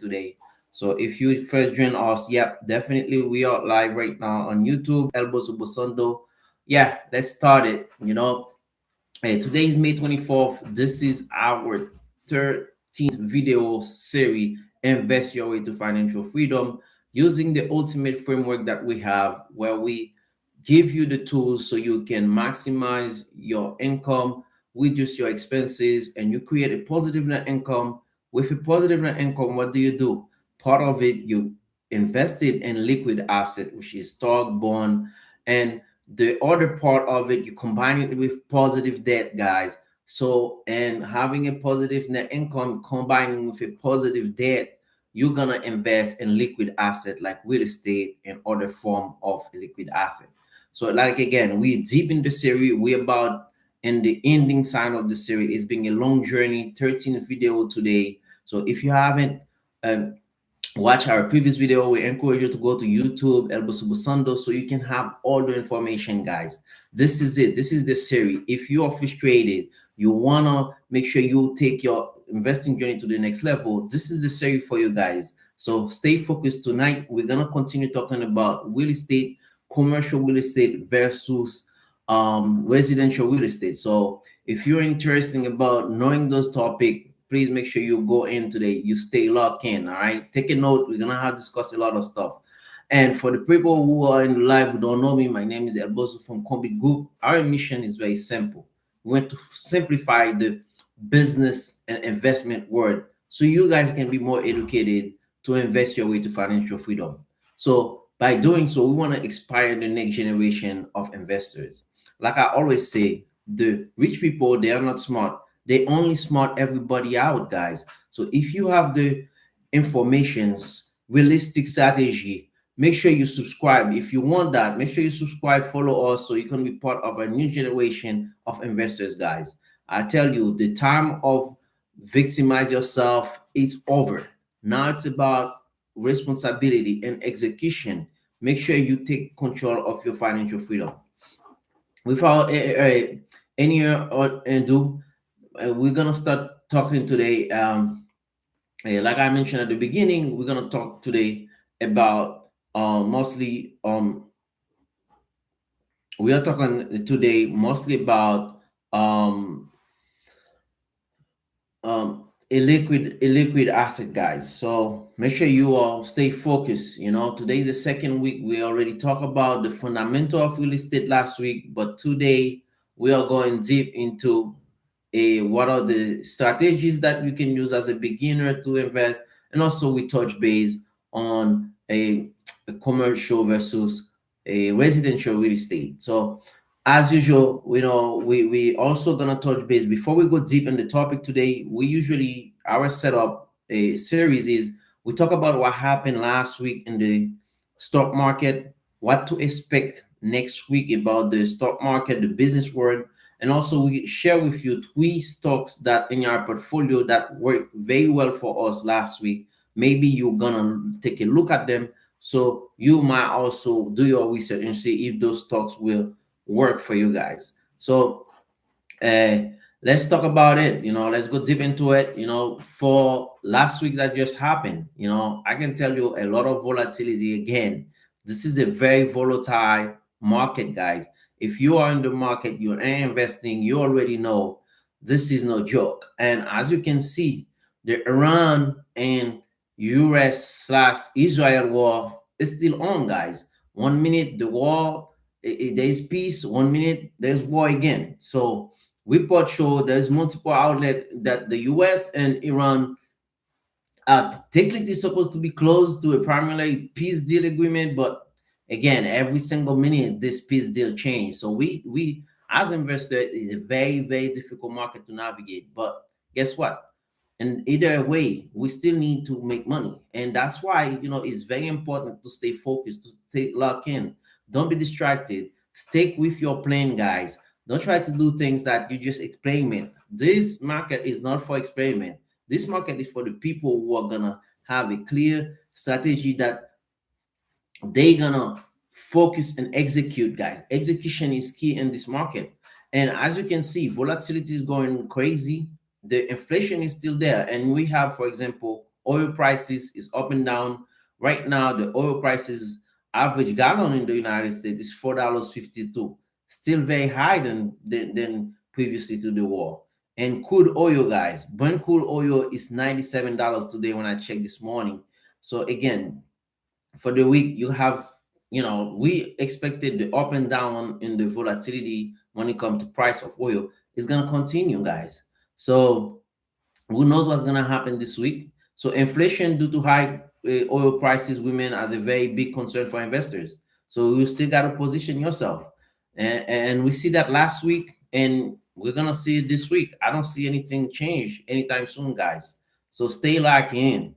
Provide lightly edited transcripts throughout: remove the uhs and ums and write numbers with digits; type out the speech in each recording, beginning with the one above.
today. So if you first join us, yep, definitely we are live right now on YouTube, ElBozoBonsando. Yeah, let's start it. Today is May 24th. This is our 13th video series, Invest Your Way to Financial Freedom, using the ultimate framework that we have, where we give you the tools so you can maximize your income, reduce your expenses, and you create a positive net income. With a positive net income, what do? Part of it, you invested in liquid asset, which is stock, bond, and the other part of it, you combine it with positive debt, guys. So, and having a positive net income combining with a positive debt, you're gonna invest in liquid asset like real estate and other form of liquid asset. So, like again, we deep in the series. We about in the ending side of the series. It's been a long journey. 13 video today. So if you haven't um, watch our previous video, we encourage you to go to YouTube, ElBozoBonsando, so you can have all the information, guys. This is it. This is the series. If you are frustrated, you wanna make sure you take your investing journey to the next level, this is the series for you guys. So stay focused. Tonight we're gonna continue talking about real estate, commercial real estate versus residential real estate. So if you're interested about knowing those topics, please make sure you go in today. You stay locked in. All right. Take a note. We're gonna have discuss a lot of stuff. And for the people who are in the live who don't know me, my name is ElBozo from Combi Group. Our mission is very simple. We want to simplify the business and investment world so you guys can be more educated to invest your way to financial freedom. So by doing so, we want to inspire the next generation of investors. Like I always say, the rich people, they are not smart. They only smart everybody out, guys. So if you have the informations, realistic strategy, make sure you subscribe. If you want that, make sure you subscribe, follow us so you can be part of a new generation of investors, guys. I tell you, the time of victimize yourself, it's over. Now it's about responsibility and execution. Make sure you take control of your financial freedom. Without any ado, we're gonna start talking today. Like I mentioned at the beginning, we're gonna talk today about mostly we are talking today mostly about a liquid asset, guys. So make sure you all stay focused. Today the second week. We already talked about the fundamental of real estate last week, but today we are going deep into what are the strategies that you can use as a beginner to invest, and also we touch base on a commercial versus a residential real estate. So as usual, we also gonna touch base before we go deep in the topic today. We usually our setup a series is we talk about what happened last week in the stock market, what to expect next week about the stock market, the business world, and also we share with you three stocks that in our portfolio that worked very well for us last week. Maybe you're gonna take a look at them, so you might also do your research and see if those stocks will work for you guys. So uh, let's talk about it. Let's go deep into it. For last week that just happened, I can tell you a lot of volatility again. This is a very volatile market, guys. If you are in the market, you're investing, you already know this is no joke. And as you can see, the Iran and US/Israel war is still on, guys. 1 minute the war, there's peace. 1 minute there's war again. So report show there's multiple outlet that the US and Iran are technically supposed to be close to a primarily peace deal agreement, but again, every single minute this peace deal change. So we as investors, is a very very difficult market to navigate. But guess what? And either way, we still need to make money, and that's why it's very important to stay focused, to stay locked in. Don't be distracted. Stick with your plan, guys. Don't try to do things that you just experiment. This market is not for experiment. This market is for the people who are gonna have a clear strategy that they gonna focus and execute, guys. Execution is key in this market. And as you can see, volatility is going crazy. The inflation is still there, and we have, for example, oil prices is up and down. Right now, the oil prices average gallon in the United States is $4.52, still very high than previously to the war. And crude oil, guys, Brent crude oil is $97 today when I checked this morning. So again, for the week, you have, we expected the up and down in the volatility when it comes to price of oil is going to continue, guys. So who knows what's going to happen this week? So inflation due to high oil prices remain as a very big concern for investors. So you still got to position yourself, and we see that last week, and we're gonna see it this week. I don't see anything change anytime soon, guys. So stay locked in.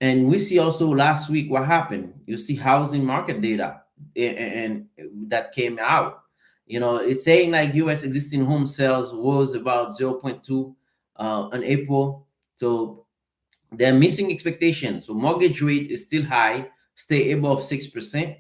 And we see also last week what happened. You see housing market data, and that came out. It's saying like U.S. existing home sales was about 0.2 in April. So they're missing expectations. So mortgage rate is still high, stay above 6%.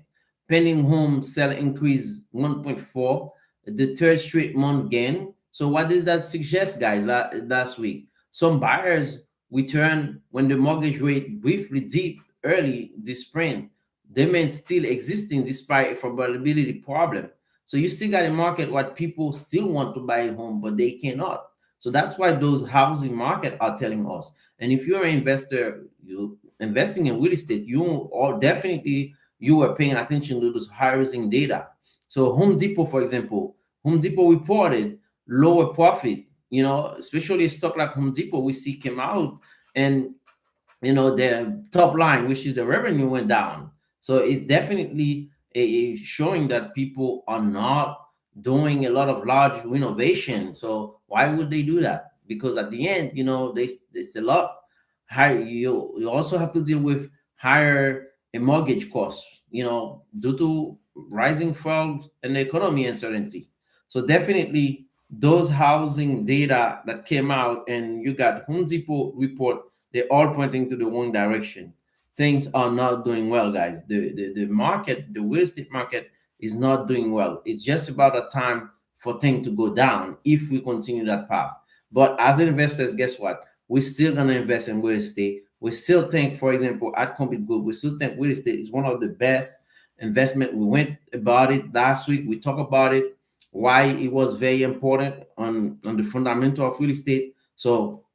Pending home sale increase 1.4, the third straight month gain. So what does that suggest, guys? Last week, some buyers return when the mortgage rate briefly dipped early this spring. Demand still existing despite affordability problem. So you still got a market what people still want to buy a home, but they cannot. So that's why those housing market are telling us. And if you're an investor, you investing in real estate, you are definitely you are paying attention to those housing data. So Home Depot, for example, Home Depot reported lower profit. Especially a stock like Home Depot, we see came out, and their top line, which is the revenue, went down. So it's definitely showing that people are not doing a lot of large renovation. So why would they do that? Because at the end, there's a lot high. You also have to deal with higher mortgage costs, due to rising falls in the economy uncertainty. So definitely those housing data that came out, and you got Home Depot report, they're all pointing to the wrong direction. Things are not doing well, guys. The market, the real estate market, is not doing well. It's just about a time for things to go down if we continue that path. But as investors, guess what? We're still gonna invest in real estate. We still think, for example, at Compete Group, we still think real estate is one of the best investment. We went about it last week. We talked about it, why it was very important on the fundamental of real estate. So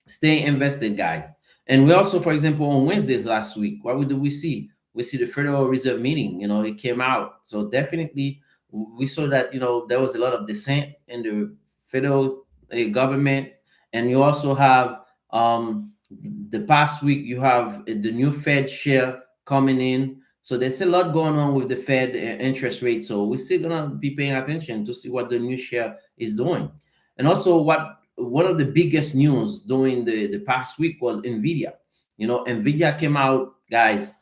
stay invested, guys. And we also, for example, on Wednesdays last week, what do we see? We see the Federal Reserve meeting. It came out. So definitely, we saw that there was a lot of dissent in the federal government, and you also have the past week you have the new Fed share coming in. So there's a lot going on with the Fed interest rate. So we're still gonna be paying attention to see what the new share is doing, and also what one of the biggest news during the past week was Nvidia. Nvidia came out, guys,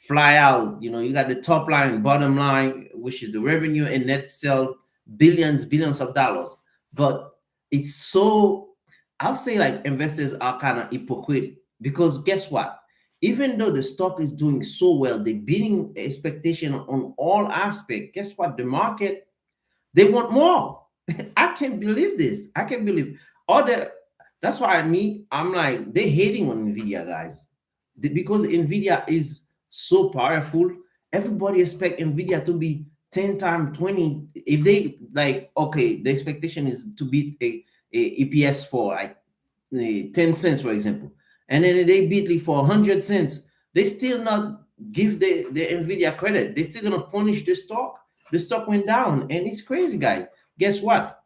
fly out. You got the top line, bottom line, which is the revenue and net sale, billions of dollars. But it's so, I'll say, like, investors are kind of hypocrite, because guess what? Even though the stock is doing so well, they're beating expectation on all aspects. Guess what? The market, they want more. I can't believe this. I can't believe all the. That's why I'm like, they're hating on Nvidia, guys. Because Nvidia is so powerful. Everybody expect Nvidia to be 10 times 20. If they like, okay, the expectation is to beat a EPS for like 10 cents, for example, and then they beat it for 100 cents. They still not give the Nvidia credit. They still gonna punish the stock. The stock went down, and it's crazy, guys. Guess what?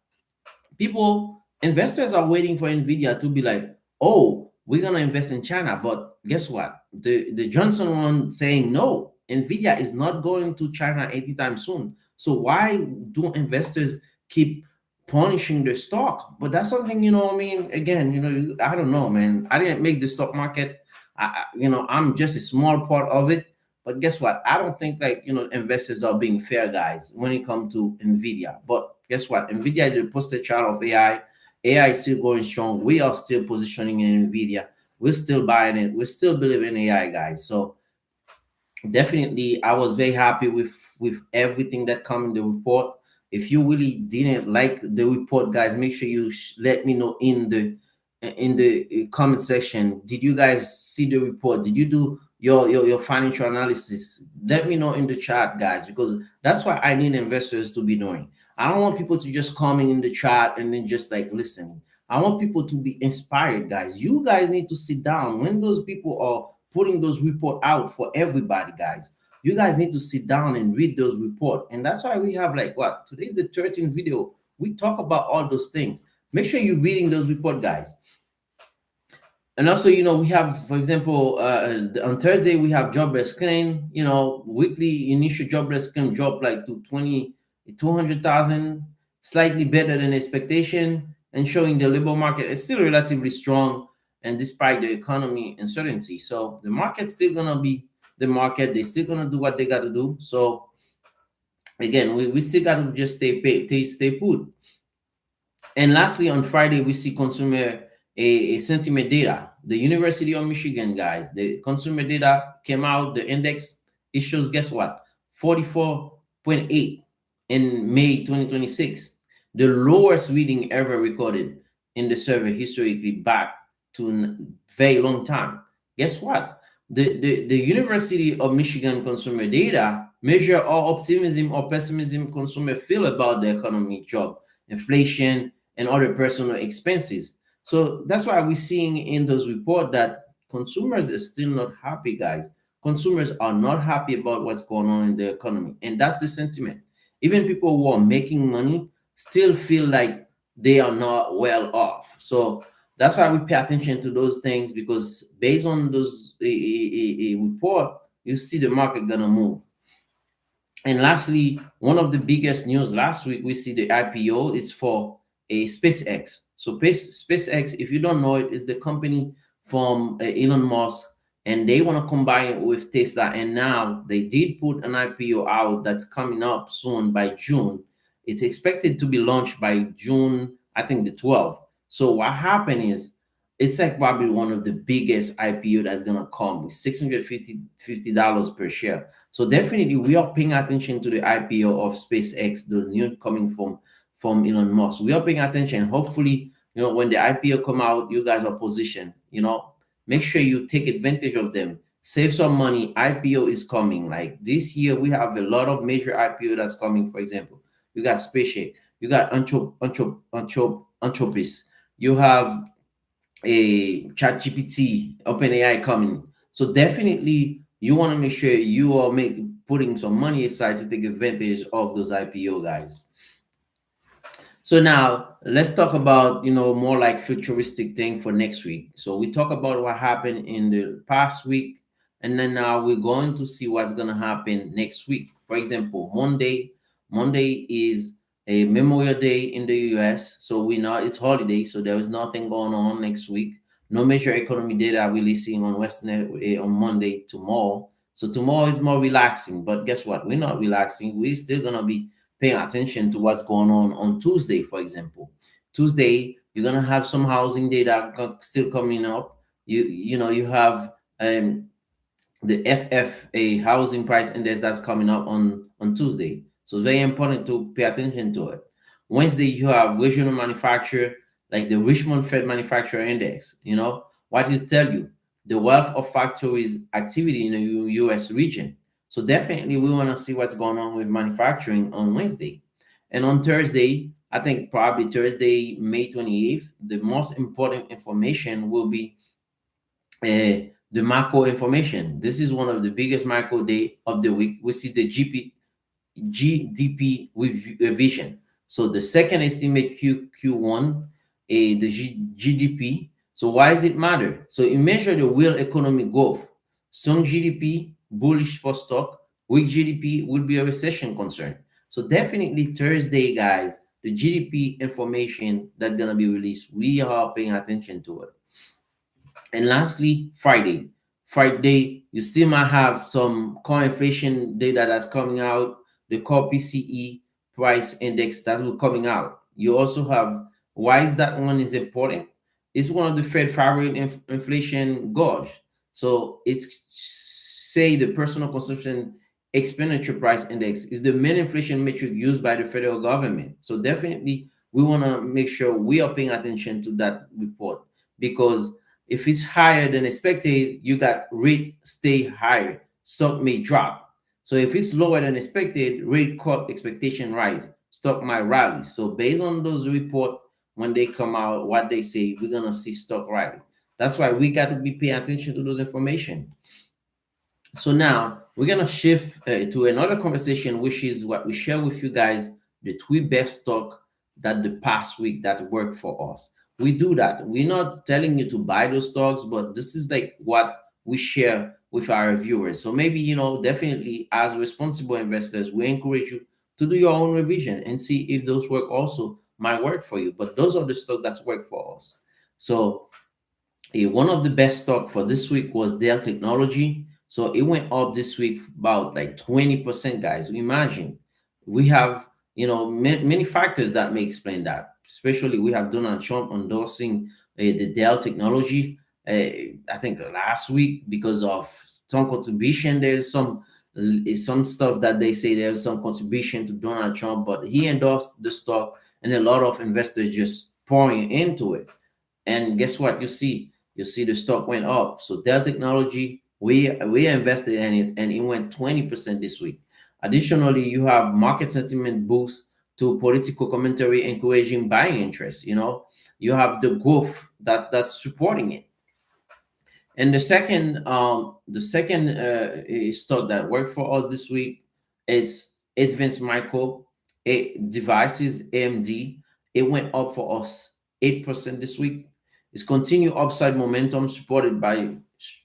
Investors are waiting for Nvidia to be like, oh, we're gonna invest in China. But guess what? The Johnson one saying no, Nvidia is not going to China anytime soon. So why do investors keep punishing the stock? But that's something, I mean, again, I don't know, man. I didn't make the stock market. I'm just a small part of it. But guess what? I don't think, like, investors are being fair, guys, when it comes to Nvidia. But guess what? Nvidia is the poster child of AI. AI is still going strong. We are still positioning in Nvidia. We're still buying it. We still believe in AI, guys. So definitely, I was very happy with everything that come in the report. If you really didn't like the report, guys, make sure you let me know in in the comment section. Did you guys see the report? Did you do your financial analysis? Let me know in the chat, guys, because that's what I need investors to be doing. I don't want people to just comment in the chat and then just like listening. I want people to be inspired, guys. You guys need to sit down when those people are putting those report out for everybody, guys. You guys need to sit down and read those report, and that's why we have like what today's the 13th video. We talk about all those things. Make sure you're reading those report, guys. And also, we have, for example, on Thursday we have jobless claim. Weekly initial jobless claim drop like to 200,000, slightly better than expectation, and showing the labor market is still relatively strong, and despite the economy uncertainty. So the market's still gonna be the market. They're still gonna do what they got to do. So again, we still got to just stay put. And lastly, on Friday, we see consumer a sentiment data. The University of Michigan, guys, the consumer data came out. The index, it shows, guess what? 44.8 in May 2026, the lowest reading ever recorded in the survey historically back to a very long time. Guess what? The University of Michigan consumer data measure how optimism or pessimism consumer feel about the economy, job, inflation, and other personal expenses. So that's why we're seeing in those reports that consumers are still not happy, guys. Consumers are not happy about what's going on in the economy, and that's the sentiment. Even people who are making money still feel like they are not well off. So that's why we pay attention to those things, because based on those a report, you see the market gonna move. And lastly, one of the biggest news last week, we see the IPO is for a SpaceX. So SpaceX, if you don't know it, is the company from Elon Musk, and they want to combine it with Tesla. And now they did put an IPO out that's coming up soon by June. It's expected to be launched by June, I think the 12th. So what happened is it's like probably one of the biggest IPO that's gonna come with $650 per share. So definitely we are paying attention to the IPO of SpaceX, the new coming from Elon Musk. We are paying attention. Hopefully, when the IPO come out, you guys are positioned. Make sure you take advantage of them. Save some money. IPO is coming. Like this year, we have a lot of major IPO that's coming. For example, you got SpaceX, you got Anthropis, you have a ChatGPT, OpenAI coming. So definitely, you want to make sure you are putting some money aside to take advantage of those IPO, guys. So now let's talk about more like futuristic thing for next week. So we talk about what happened in the past week, and then now we're going to see what's gonna happen next week. For example, Monday is a Memorial Day in the US, so we know it's holiday, so there is nothing going on next week. No major economy data releasing on on Monday tomorrow. So tomorrow is more relaxing, but guess what? We're not relaxing. We're still gonna be paying attention to what's going on Tuesday, for example. Tuesday, you're gonna have some housing data still coming up. You have the FFA housing price index that's coming up on Tuesday. So it's very important to pay attention to it. Wednesday, you have regional manufacturer like the Richmond Fed Manufacturer Index. What it tell you? The wealth of factories activity in the U.S. region. So definitely we want to see what's going on with manufacturing on Wednesday. And on Thursday, I think probably Thursday, May 28th, the most important information will be the macro information. This is one of the biggest macro day of the week. We see the GDP revision. So the second estimate Q1, the GDP. So why does it matter? So it measures the real economic growth. Strong GDP, bullish for stock. Weak GDP will be a recession concern. So definitely Thursday, guys, the GDP information that's gonna be released, we are paying attention to it. And lastly, Friday, you still might have some core inflation data that's coming out, the core PCE price index that will coming out. You also have, why is that one is important? It's one of the Fed favorite inflation gauge. So it's say the personal consumption expenditure price index is the main inflation metric used by the federal government. So definitely we want to make sure we are paying attention to that report. because if it's higher than expected, you got rate stay higher, stock may drop. So if it's lower than expected, rate cut expectation rise, stock might rally. So based on those report, when they come out, what they say, we're gonna see stock rally. That's why we got to be paying attention to those information. So now we're gonna shift to another conversation, which is what we share with you guys, the three best stock that the past week that worked for us. We do that. We're not telling you to buy those stocks, but this is like what we share with our viewers. So maybe, definitely as responsible investors, we encourage you to do your own revision and see if those work also might work for you. But those are the stock that's work for us. So one of the best stock for this week was Dell Technology. So it went up this week about like 20%, guys. Imagine we have, many factors that may explain that. Especially we have Donald Trump endorsing the Dell Technology. I think last week because of some contribution. There's some stuff that they say there's some contribution to Donald Trump, but he endorsed the stock, and a lot of investors just pouring into it. And guess what? You see the stock went up. So Dell Technology, we invested in it, and it went 20% this week. Additionally, you have market sentiment boost to political commentary encouraging buying interest. You have the growth that's supporting it. And the second stock that worked for us this week is Advanced Micro Devices, AMD. It went up for us 8% this week. It's continued upside momentum supported by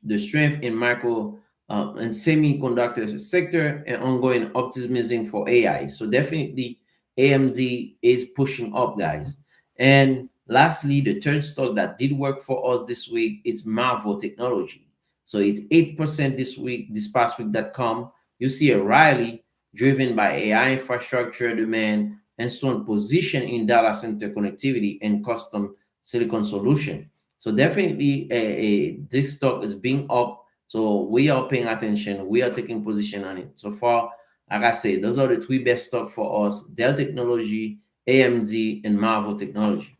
the strength in micro and semiconductor sector and ongoing optimism for AI. So definitely AMD is pushing up, guys. And lastly, the third stock that did work for us this week is Marvel Technology. So it's 8% this week, this past week.com. You see a rally driven by AI infrastructure demand and strong position in data center connectivity and custom silicon solution. So definitely this stock is being up. So we are paying attention. We are taking position on it. So far, like I said, those are the three best stock for us: Dell Technology, AMD, and Marvel Technology.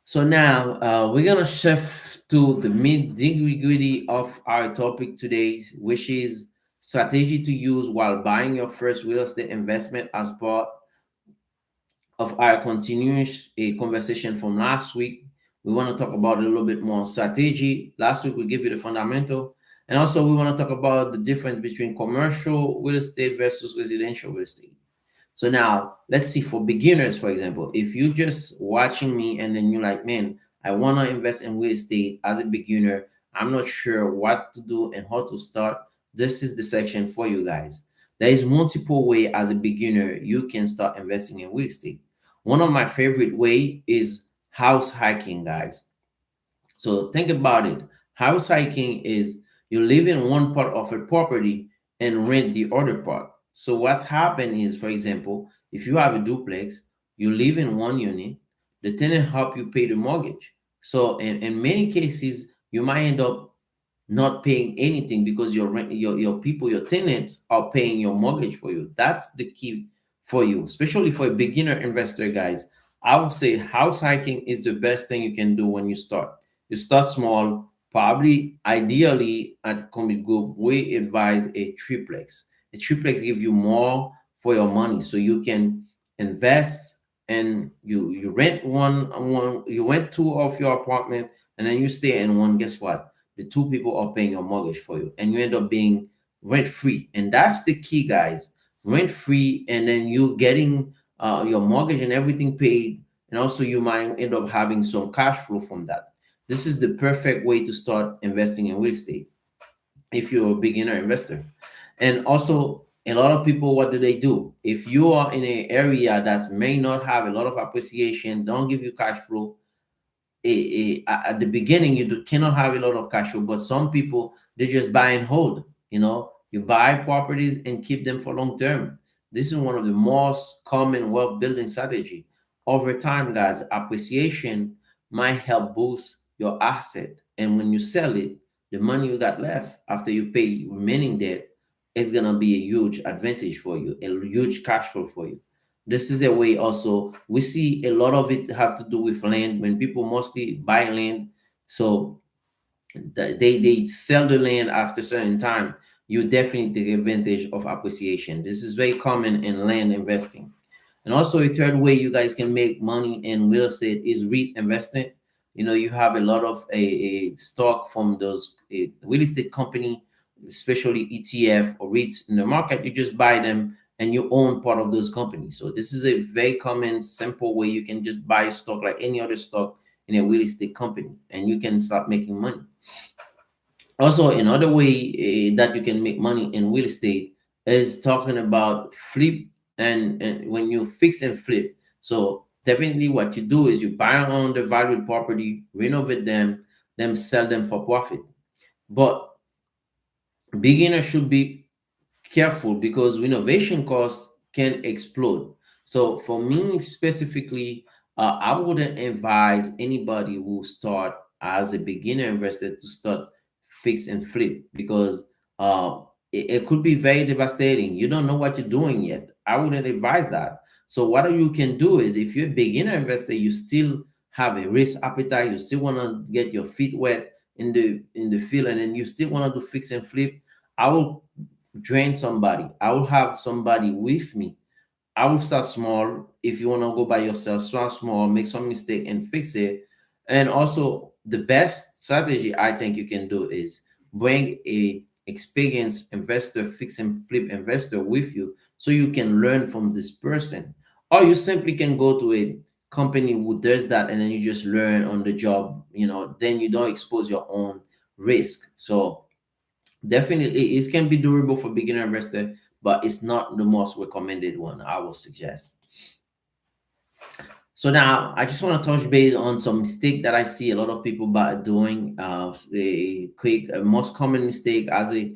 So now we're gonna shift to the mid nitty-gritty of our topic today, which is strategy to use while buying your first real estate investment as part of our continuous conversation from last week. We want to talk about a little bit more strategy. Last week we gave you the fundamental, and also we want to talk about the difference between commercial real estate versus residential real estate. So now let's see, for beginners, for example, if you just watching me and then you're like, man, I want to invest in real estate as a beginner. I'm not sure what to do and how to start. This is the section for you guys. There is multiple way as a beginner you can start investing in real estate. One of my favorite way is house hacking, guys. So think about it. House hacking is you live in one part of a property and rent the other part. So what's happened is, for example, if you have a duplex, you live in one unit, the tenant help you pay the mortgage. So in many cases, you might end up not paying anything because your people, your tenants are paying your mortgage for you. That's the key for you, especially for a beginner investor, guys. I would say house hacking is the best thing you can do when you start. You start small, probably ideally at Commit Group, we advise a triplex. A triplex gives you more for your money, so you can invest and you rent one, you rent two of your apartment, and then you stay in one. Guess what? The two people are paying your mortgage for you, and you end up being rent free. And that's the key, guys. Rent free, and then you getting your mortgage and everything paid, and also you might end up having some cash flow from that. This is the perfect way to start investing in real estate if you're a beginner investor. And also, a lot of people, what do? If you are in an area that may not have a lot of appreciation, don't give you cash flow, at the beginning cannot have a lot of cash flow, but some people, they just buy and hold. You buy properties and keep them for long term. This is one of the most common wealth building strategy. Over time, guys, appreciation might help boost your asset, and when you sell it, the money you got left after you pay remaining debt is gonna be a huge advantage for you, a huge cash flow for you. This is a way also. We see a lot of it have to do with land, when people mostly buy land. So they sell the land after a certain time. You definitely take advantage of appreciation. This is very common in land investing. And also, a third way you guys can make money in real estate is REIT investment. You have a lot of a stock from those real estate company, especially ETF or REITs in the market. You just buy them and you own part of those companies. So this is a very common, simple way you can just buy stock like any other stock in a real estate company, and you can start making money. Also, another way that you can make money in real estate is talking about flip, and when you fix and flip. So definitely what you do is you buy on the valued property, renovate them, then sell them for profit. But beginners should be careful because renovation costs can explode. So for me specifically, I wouldn't advise anybody who start as a beginner investor to start fix and flip, because it could be very devastating. You don't know what you're doing yet. I wouldn't advise that. So what you can do is, if you're a beginner investor, you still have a risk appetite, you still want to get your feet wet in the field, and then you still want to do fix and flip. I will join somebody. I will have somebody with me. I will start small. If you want to go by yourself, start small, make some mistake and fix it. And also, the best strategy I think you can do is bring a experienced investor, fix and flip investor with you, so you can learn from this person. Or you simply can go to a company who does that, and then you just learn on the job. Then you don't expose your own risk. So definitely, it can be durable for beginner investor, but it's not the most recommended one, I would suggest. So now I just want to touch base on some mistake that I see a lot of people doing. The quick, most common mistake as a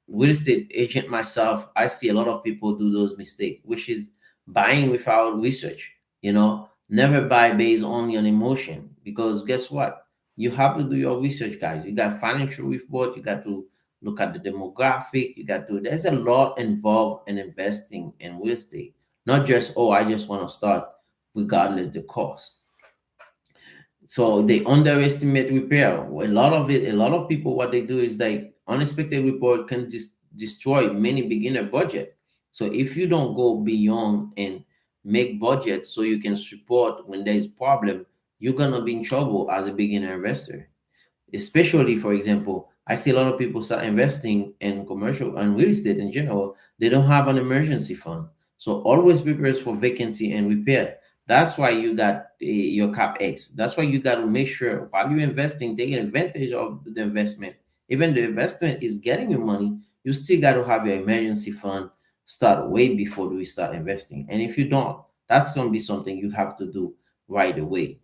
real estate agent myself, I see a lot of people do those mistakes, which is buying without research. Never buy based only on emotion, because guess what? You have to do your research, guys. You got financial report. You got to look at the demographic. There's a lot involved in investing in real estate. Not just, oh, I just want to start regardless the cost. So they underestimate repair. A lot of people, what they do is, like, unexpected report can destroy many beginner budget. So if you don't go beyond and make budgets so you can support when there's problem, you're gonna be in trouble as a beginner investor. Especially, for example, I see a lot of people start investing in commercial and real estate in general. They don't have an emergency fund. So always prepare for vacancy and repair. That's why you got your capex. That's why you got to make sure while you're investing, taking advantage of the investment. Even the investment is getting you money, you still got to have your emergency fund start way before we start investing. And if you don't, that's going to be something you have to do right away.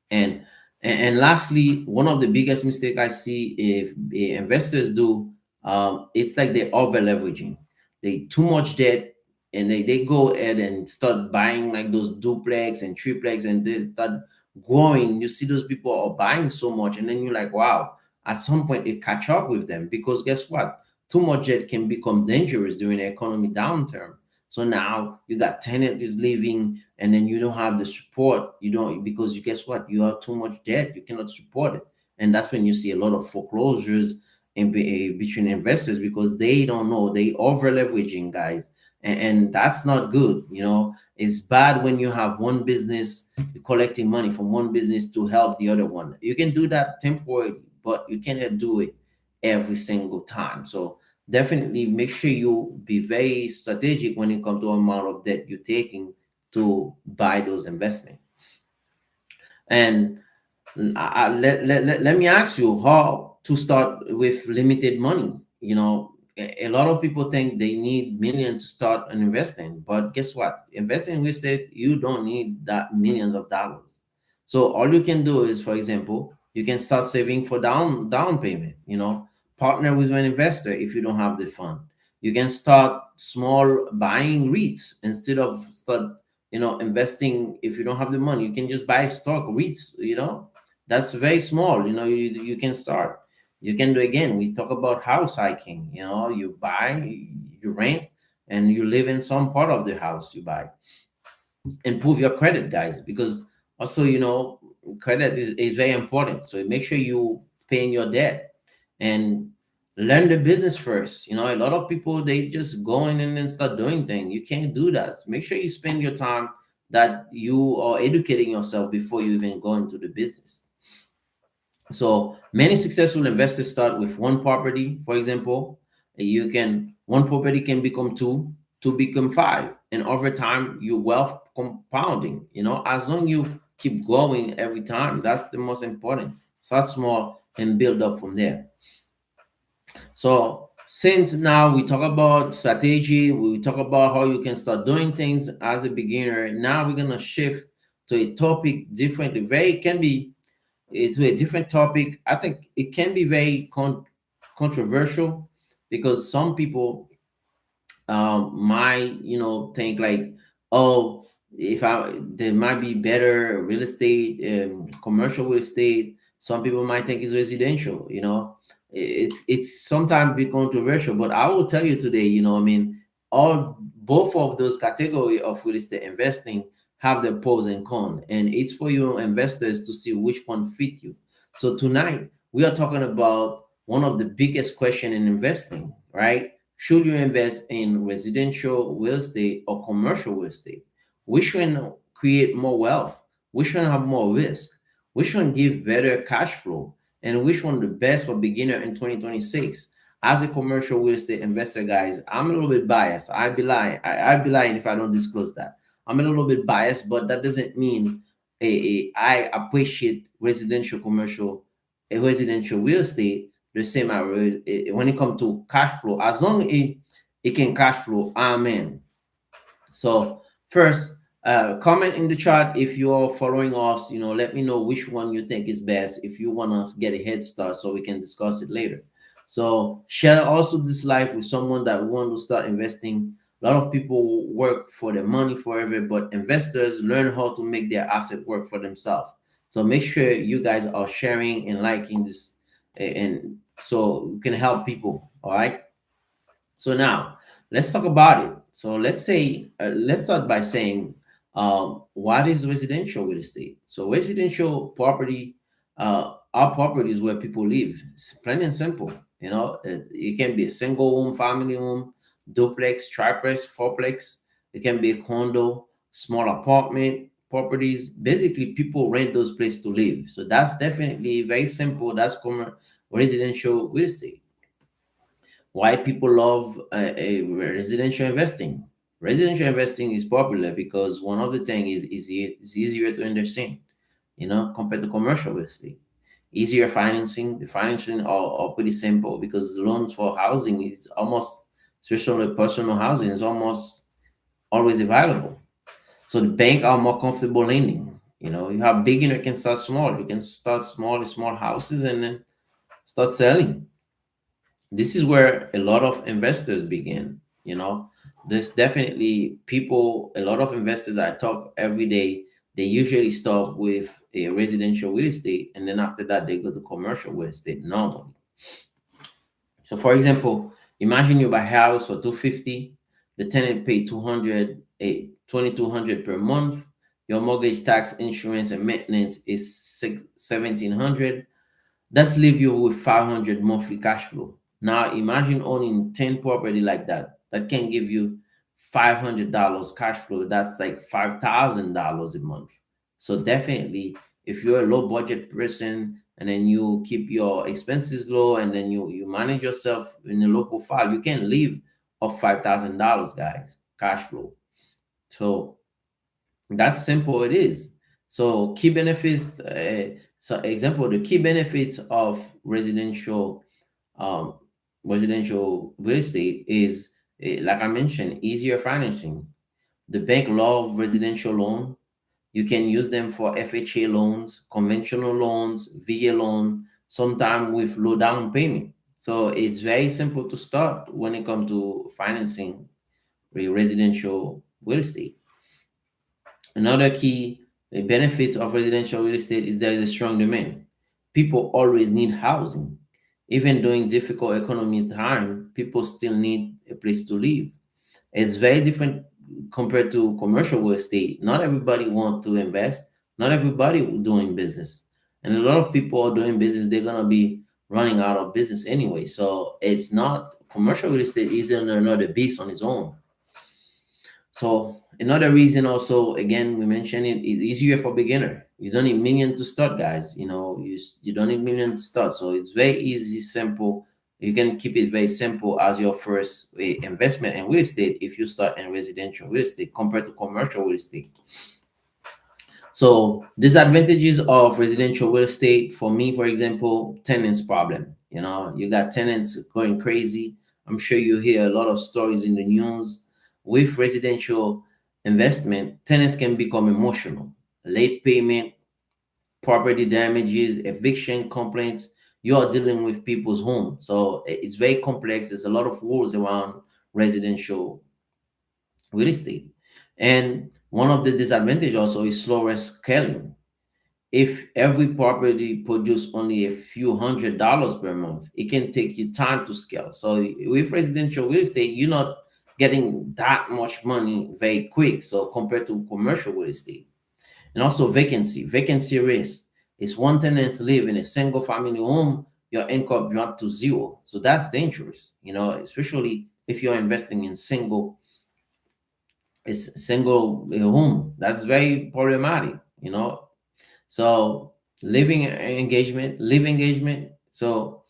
And lastly, one of the biggest mistake I see if investors do, it's like they're over leveraging. They too much debt, and they go ahead and start buying like those duplex and triplex, and they start growing. You see those people are buying so much, and then you're like, wow. At some point, it catch up with them, because guess what? Too much debt can become dangerous during an economy downturn. So now you got tenant is leaving, and then you don't have the support. You don't, because you guess what? You have too much debt. You cannot support it, and that's when you see a lot of foreclosures between investors, because they don't know, they over leveraging, guys, and that's not good. It's bad when you have one business, you're collecting money from one business to help the other one. You can do that temporarily, but you cannot do it every single time. So definitely make sure you be very strategic when it comes to amount of debt you're taking to buy those investments. And let me ask you how to start with limited money. A lot of people think they need millions to start an investing, but guess what? Investing in real estate, you don't need that millions of dollars. So all you can do is, for example, you can start saving for down payment. Partner with an investor if you don't have the fund. You can start small, buying REITs instead of start investing. If you don't have the money, you can just buy stock REITs. That's very small. You can start. You can do, again, we talk about house hiking. You buy, you rent, and you live in some part of the house you buy. Improve your credit, guys, because also, credit is very important. So make sure you paying your debt, and learn the business first. A lot of people, they just go in and then start doing things. You can't do that. Make sure you spend your time that you are educating yourself before you even go into the business. So many successful investors start with one property. For example, one property can become two become five, and over time your wealth compounding. As long you keep going every time, that's the most important. Start small and build up from there. So since now we talk about strategy, we talk about how you can start doing things as a beginner. Now we're gonna shift to a topic differently. Very can be It's a different topic. I think it can be very controversial, because some people might think like, oh, if I there might be better real estate, commercial real estate. Some people might think it's residential. It's sometimes be controversial, but I will tell you today, I mean, all both of those category of real estate investing have their pros and cons, and it's for you investors to see which one fit you. So tonight we are talking about one of the biggest question in investing, right? Should you invest in residential real estate or commercial real estate? Which one create more wealth? Which one have more risk? Which one give better cash flow? And which one the best for beginner in 2026? As a commercial real estate investor, guys, I'm a little bit biased. I'd be lying if I don't disclose that. I'm a little bit biased, but that doesn't mean I appreciate residential real estate the same. When it comes to cash flow, as long as it can cash flow, I'm in. So first, comment in the chat if you're following us. Let me know which one you think is best. If you want to get a head start, so we can discuss it later. So share also this live with someone that want to start investing. A lot of people work for their money forever, but investors learn how to make their asset work for themselves. So make sure you guys are sharing and liking this, and so you can help people. All right. So now let's talk about it. So let's start by saying, what is residential real estate? So residential property, are properties where people live. It's plain and simple. It can be a single home, family home, duplex, triplex, fourplex. It can be a condo, small apartment properties. Basically, people rent those places to live. So that's definitely very simple. That's common residential real estate. Why people love residential investing. Residential investing is popular because one of the things is easier to understand, compared to commercial real estate. Easier financing. The financing are pretty simple, because loans for housing is almost, especially personal housing, is almost always available. So the bank are more comfortable lending. You have beginner can start small. You can start small houses and then start selling. This is where a lot of investors begin. There's definitely people, a lot of investors I talk every day, they usually start with a residential real estate, and then after that they go to commercial real estate normally. So for example, imagine you buy a house for 250, the tenant pay 2200 per month, your mortgage, tax, insurance, and maintenance is 1700. That's leave you with 500 monthly cash flow. Now imagine owning 10 property like that. That can give you $500 cash flow. That's like $5,000 a month. So definitely, if you're a low budget person and then you keep your expenses low and then you manage yourself in a low profile, you can live off $5,000, guys, cash flow. So that's simple. It is. So key benefits. So example, the key benefits of um, residential real estate is, like I mentioned, easier financing. The bank love residential loan. You can use them for FHA loans, conventional loans, VA loan, sometime with low down payment. So it's very simple to start when it comes to financing residential real estate. Another key benefits of residential real estate is there is a strong demand. People always need housing. Even during difficult economic time, people still need a place to live. It's very different compared to commercial real estate. Not everybody want to invest. Not everybody doing business, and a lot of people are doing business. They're gonna be running out of business anyway. So it's not commercial real estate isn't another beast on its own. So another reason also, again, we mentioned it is easier for beginner. You don't need million to start, guys. You don't need million to start. So it's very easy, simple. You can keep it very simple as your first investment in real estate if you start in residential real estate compared to commercial real estate. So disadvantages of residential real estate for me, for example, tenants problem. You got tenants going crazy. I'm sure you hear a lot of stories in the news. With residential investment, tenants can become emotional. Late payment, property damages, eviction complaints. You are dealing with people's homes. So it's very complex. There's a lot of rules around residential real estate. And one of the disadvantages also is slower scaling. If every property produce only a few $100s per month, it can take you time to scale. So with residential real estate, you're not getting that much money very quick. So compared to commercial real estate. And also vacancy risk. Is one tenant live in a single family home, your income drop to zero. So that's dangerous, especially if you're investing in single home. That's very problematic, So live engagement. So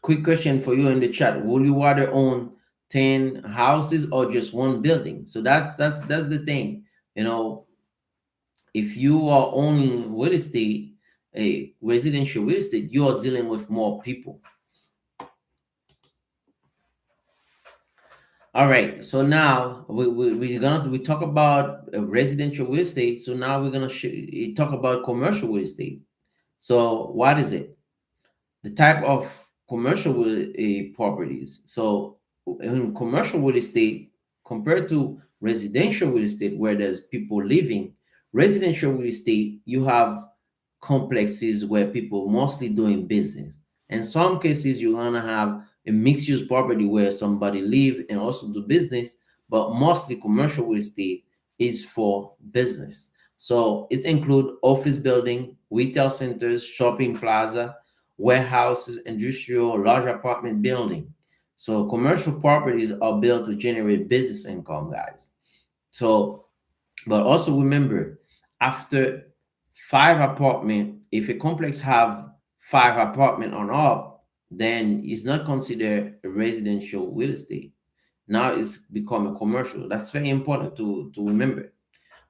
quick question for you in the chat. Would you rather own 10 houses or just one building? So that's the thing. If you are owning real estate, a residential real estate, you are dealing with more people. All right. So now we talk about residential real estate. So now we're gonna talk about commercial real estate. So what is it? The type of commercial properties. So in commercial real estate, compared to residential real estate, where there's people living, residential real estate, you have complexes where people mostly doing business. In some cases, you're gonna have a mixed use property where somebody live and also do business, but mostly commercial real estate is for business. So it include office building, retail centers, shopping plaza, warehouses, industrial, large apartment building. So commercial properties are built to generate business income, guys. So, but also remember, after five apartment, if a complex have five apartment on up, then it's not considered a residential real estate. Now it's become a commercial. That's very important to remember.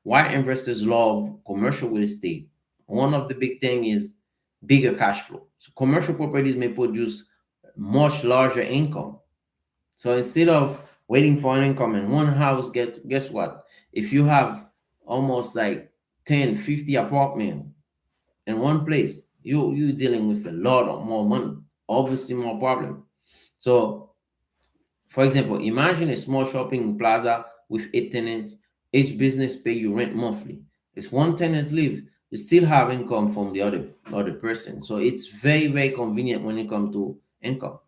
Why investors love commercial real estate? One of the big thing is bigger cash flow. So commercial properties may produce much larger income. So instead of waiting for an income in one house, guess what? If you have almost like 10, 50 apartment in one place, you dealing with a lot of more money, obviously more problem. So for example, imagine a small shopping plaza with 8 tenants. Each business pay you rent monthly. If one tenant leave, you still have income from the other person. So it's very, very convenient when it comes to income.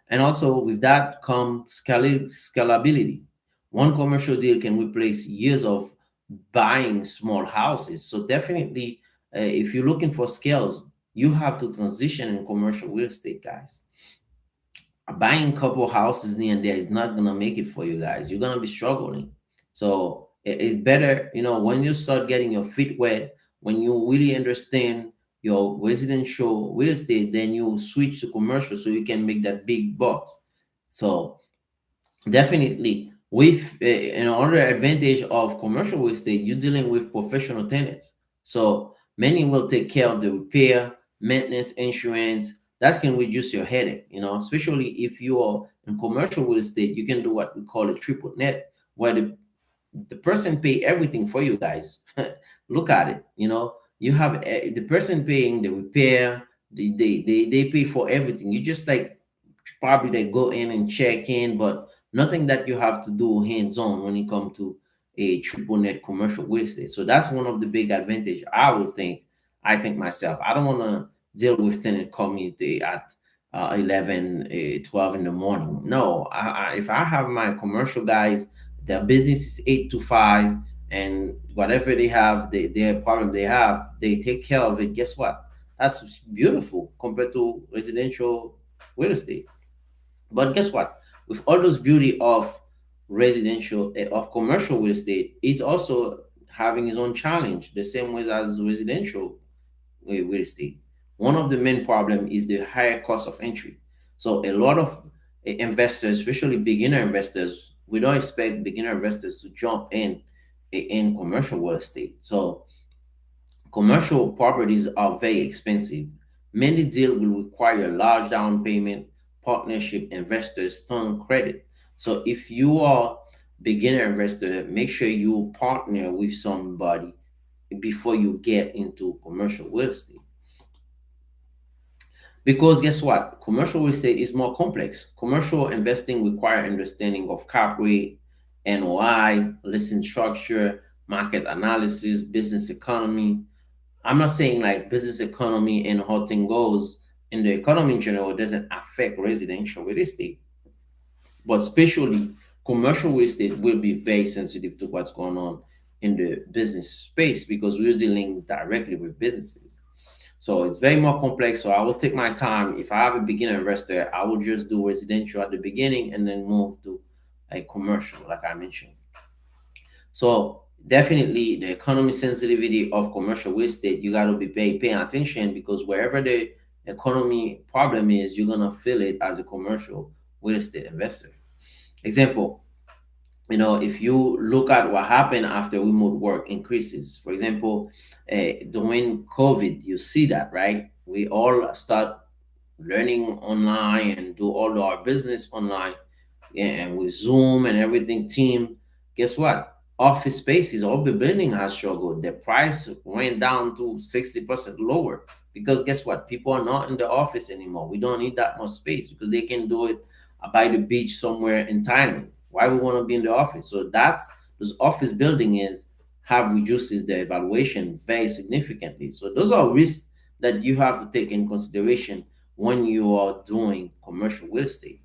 And also with that comes scalability. One commercial deal can replace years of buying small houses. So definitely, if you're looking for scales, you have to transition in commercial real estate, guys. Buying couple houses near and there is not gonna make it for you guys. You're gonna be struggling. So it's better, when you start getting your feet wet, when you really understand your residential real estate, then you switch to commercial so you can make that big bucks. So definitely, with another advantage of commercial real estate, you're dealing with professional tenants. So many will take care of the repair, maintenance, insurance. That can reduce your headache, especially if you are in commercial real estate, you can do what we call a triple net, where the person pay everything for you guys. Look at it, you have the person paying the repair, they pay for everything. You just like probably they go in and check in, but nothing that you have to do hands-on when it comes to a triple net commercial real estate. So that's one of the big advantage I think myself. I don't want to deal with tenant call me at 11, 12 in the morning. No, if I have my commercial guys, Their business is 8 to 5, and whatever they have, their problem they have, they take care of it. Guess what? That's beautiful compared to residential real estate. But guess what? With all those beauty of residential of commercial real estate, it's also having its own challenge, the same way as residential real estate. One of the main problem is the higher cost of entry. So a lot of investors, especially beginner investors, we don't expect beginner investors to jump in commercial real estate. So commercial properties are very expensive. Many deals will require large down payment, partnership, investors, strong credit. So if you are beginner investor, make sure you partner with somebody before you get into commercial real estate. Because guess what? Commercial real estate is more complex. Commercial investing require understanding of cap rate, NOI, leasing structure, market analysis, business economy. I'm not saying like business economy and how thing goes in the economy in general doesn't affect residential real estate, but especially commercial real estate will be very sensitive to what's going on in the business space because we're dealing directly with businesses. So it's very more complex. So I will take my time. If I have a beginner investor, I will just do residential at the beginning and then move to a commercial, like I mentioned. So definitely the economy sensitivity of commercial real estate, you got to be paying attention because wherever the economy problem is, you're gonna feel it as a commercial real estate investor. Example, if you look at what happened after remote work increases, for example, during COVID, you see that, right? We all start learning online and do all our business online, and with Zoom and everything, team. Guess what? Office spaces, all the building has struggled. The price went down to 60% lower because guess what? People are not in the office anymore. We don't need that much space because they can do it by the beach somewhere in Thailand. Why we want to be in the office? So that's those office building is have reduces the evaluation very significantly. So those are risks that you have to take in consideration when you are doing commercial real estate.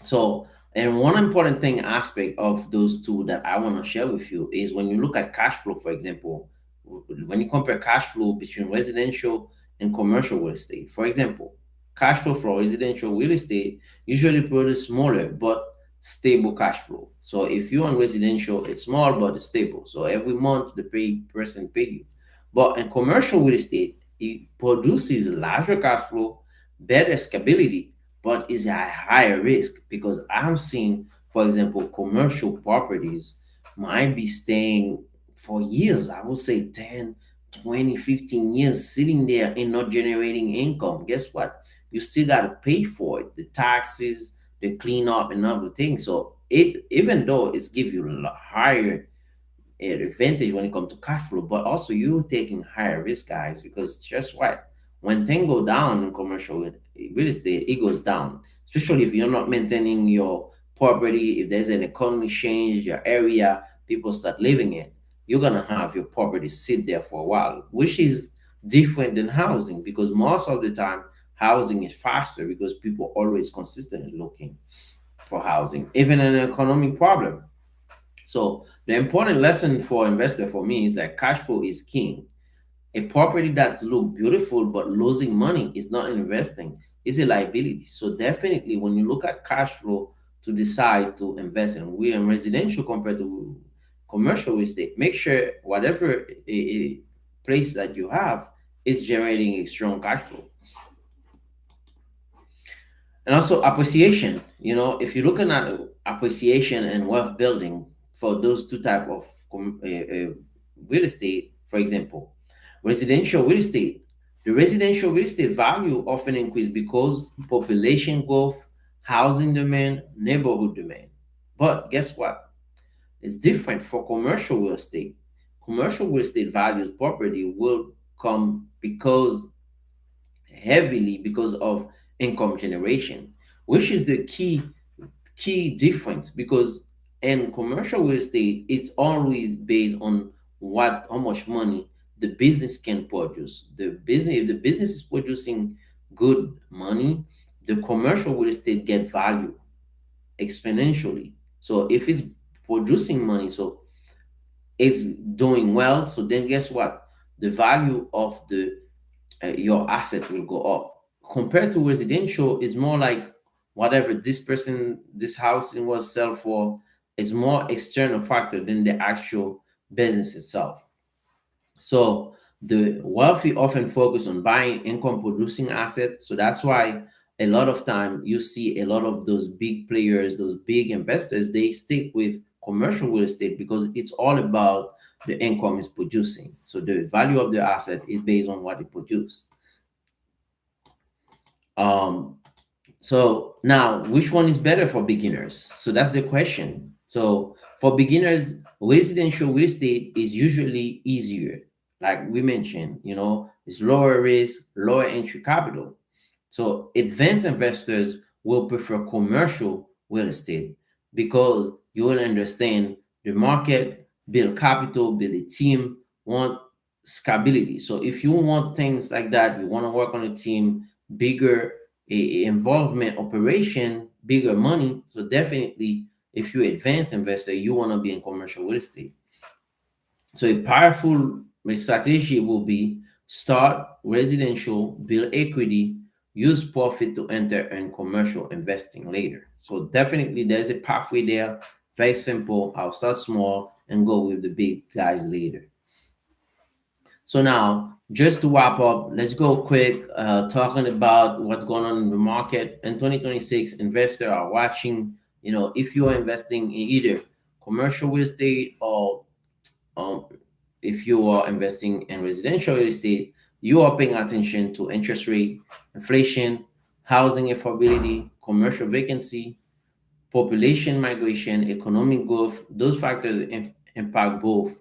So, and one important thing aspect of those two that I want to share with you is when you look at cash flow, for example, when you compare cash flow between residential and commercial real estate. For example, cash flow for residential real estate usually produce smaller but stable cash flow. So if you're on residential, it's small but it's stable. So every month the person pay you. But in commercial real estate, it produces larger cash flow, better stability, but is a higher risk because I'm seeing, for example, commercial properties might be staying for years. I would say 10, 20, 15 years sitting there and not generating income. Guess what? You still got to pay for it, the taxes, the cleanup, and other things. So it, even though it's give you a higher advantage when it comes to cash flow, but also you taking higher risk, guys, because just what, when things go down in commercial real estate, it goes down, especially if you're not maintaining your property. If there's an economy change, your area, people start living it, you're gonna have your property sit there for a while, which is different than housing because most of the time housing is faster because people always consistently looking for housing, even in an economic problem. So the important lesson for investor for me is that cash flow is king. A property that look beautiful but losing money is not investing; it's a liability. So definitely, when you look at cash flow to decide to invest in, we in residential compared to commercial real estate, make sure whatever place that you have is generating a strong cash flow. And also appreciation. If you're looking at appreciation and wealth building for those two type of real estate, for example, residential real estate, the residential real estate value often increase because population growth, housing demand, neighborhood demand. But guess what? It's different for commercial real estate. Commercial real estate values property will come because heavily because of income generation, which is the key difference because in commercial real estate, it's always based on what how much money the business can produce. The business If the business is producing good money, the commercial real estate get value exponentially. So if it's producing money. So it's doing well. So then guess what? The value of the your asset will go up. Compared to residential, is more like whatever this housing was sell for is more external factor than the actual business itself. So the wealthy often focus on buying income producing assets. So that's why a lot of time you see a lot of those big players, those big investors, they stick with commercial real estate because it's all about the income is producing. So the value of the asset is based on what it produces. Um, so now, which one is better for beginners? So that's the question. So for beginners, residential real estate is usually easier. Like we mentioned, it's lower risk, lower entry capital. So advanced investors will prefer commercial real estate because you will understand the market, build capital, build a team, want scalability. So if you want things like that, you want to work on a team, bigger involvement, operation, bigger money. So definitely, if you're advanced investor, you want to be in commercial real estate. So a powerful strategy will be start residential, build equity, use profit to enter in commercial investing later. So definitely there's a pathway there. Very simple. I'll start small and go with the big guys later. So now, just to wrap up, let's go quick talking about what's going on in the market. In 2026, investors are watching, if you're investing in either commercial real estate or um, if you are investing in residential real estate, you are paying attention to interest rate, inflation, housing affordability, commercial vacancy, population migration, economic growth. Those factors impact both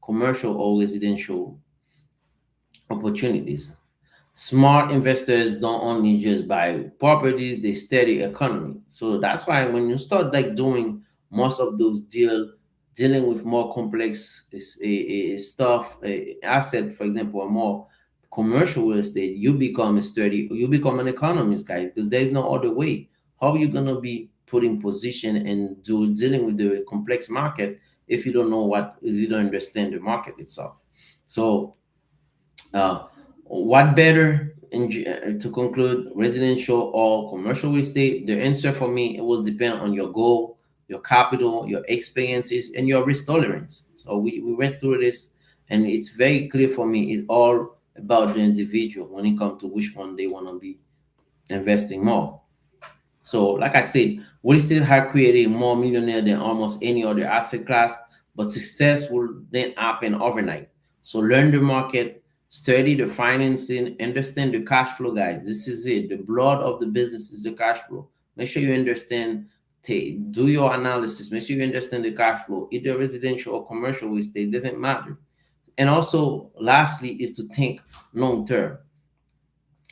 commercial or residential opportunities. Smart investors don't only just buy properties, they study economy. So that's why when you start like doing most of those dealing with more complex stuff, asset, for example, or more commercial real estate, you become an economist guy because there's no other way. How are you gonna be putting position and dealing with the complex market if you don't understand the market itself? So uh, what better to conclude, residential or commercial real estate? The answer for me, it will depend on your goal, your capital, your experiences, and your risk tolerance. So we went through this, and it's very clear for me. It's all about the individual when it comes to which one they want to be investing more. So, like I said, we still have created more millionaire than almost any other asset class, but success will then happen overnight. So, learn the market, study the financing, understand the cash flow, guys. This is it. The blood of the business is the cash flow. Make sure you understand, do your analysis. Make sure you understand the cash flow, either residential or commercial real estate, doesn't matter. And also, lastly, is to think long term.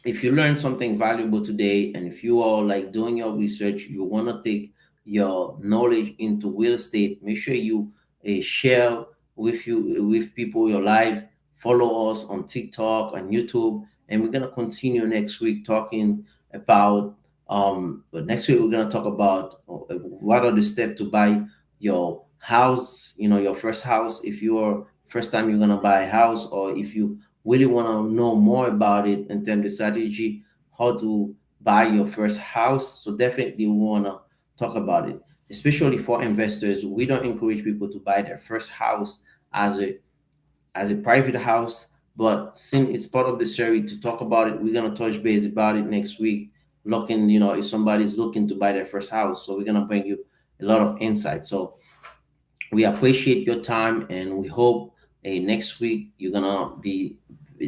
If you learn something valuable today and if you are like doing your research, you want to take your knowledge into real estate, make sure you share with people your life. Follow us on TikTok and YouTube, and we're going to continue next week talking about but next week we're going to talk about what are the steps to buy your house, your first house, if you're first time you're going to buy a house, or if you really want to know more about it in terms of strategy, how to buy your first house. So definitely we want to talk about it, especially for investors. We don't encourage people to buy their first house as a private house, but since it's part of the series to talk about it, we're gonna touch base about it next week. Looking, if somebody's looking to buy their first house, so we're gonna bring you a lot of insight. So we appreciate your time, and we hope next week you're gonna be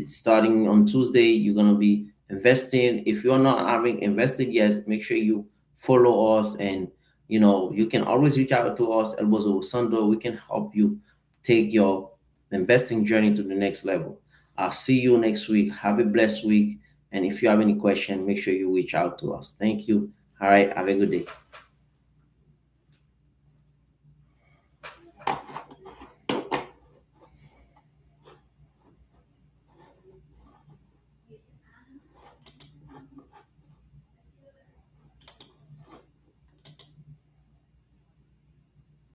starting on Tuesday. You're gonna be investing. If you're not having invested yet, make sure you follow us, and you can always reach out to us, ElBozoBonsando. We can help you take your investing journey to the next level. I'll see you next week. Have a blessed week, and if you have any question, make sure you reach out to us. Thank you. All right, have a good day.